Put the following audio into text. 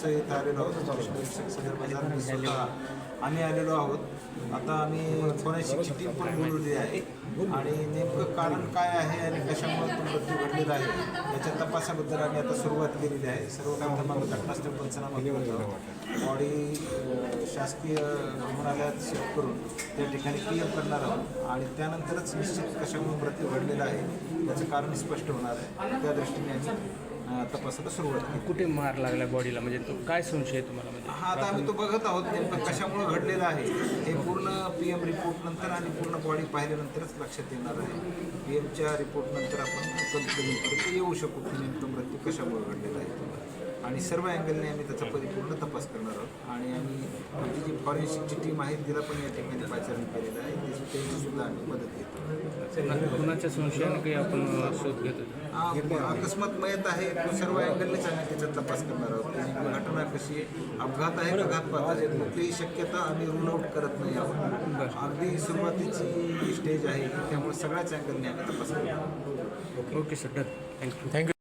दिवस इथं आलेलो आहोत संदर्भात आम्ही आलेलो आहोत. आता आम्ही फोरेन्सिकची टीम पण बोलवली आहे आणि नेमकं कारण काय आहे आणि कशामुळे तो मृत्यू घडलेला आहे याच्या तपासाबद्दल आम्ही आता सुरुवात केलेली आहे. सर्वप्रथम आम्ही घटनास्थळ पंचनामा करतो, बॉडी शासकीय रुग्णालयात शिफ्ट करून त्या ठिकाणी PM करणार आहोत आणि त्यानंतरच निश्चित कशामुळे मृत्यू घडलेला आहे त्याचं कारण स्पष्ट होणार आहे. त्या दृष्टीने आम्ही तपासाला सुरुवात केली. कुठे मार लागला बॉडीला, म्हणजे तो काय संशय आहे तुम्हाला? म्हणजे हा आता आम्ही तो बघत आहोत नेमकं कशामुळे घडलेलं आहे हे पूर्ण PM रिपोर्ट नंतर आणि पूर्ण बॉडी पाहिल्यानंतरच लक्षात येणार आहे. PMच्या रिपोर्ट नंतर आपण कन्क्लुजनपर्यंत येऊ शकू की नेमकं मृत्यू कशामुळे घडलेला आहे आणि सर्व अँगलने आम्ही त्याचा परिपूर्ण तपास करणार आहोत. आणि आम्ही आमची जी फॉरेन्सिकची टीम आहे तिला पण या ठिकाणी पाचारण केलेलं आहे, त्यांची सुद्धा आम्ही मदत घेतो. कुणाच्या संशयाने काही आपण शोध घेतो? अकस्मात मयत आहे तो सर्व अँगलनेच आम्ही त्याचा तपास करणार आहोत. नेमकी घटना कशी आहे, अपघात आहे का घातपात आहे, कुठलीही शक्यता आम्ही रूल आउट करत नाही आहोत. अगदी सुरुवातीची स्टेज आहे त्यामुळे सगळ्याच अँगलने आम्ही तपास करणार आहोत. Okay sir, done. थँक्यू.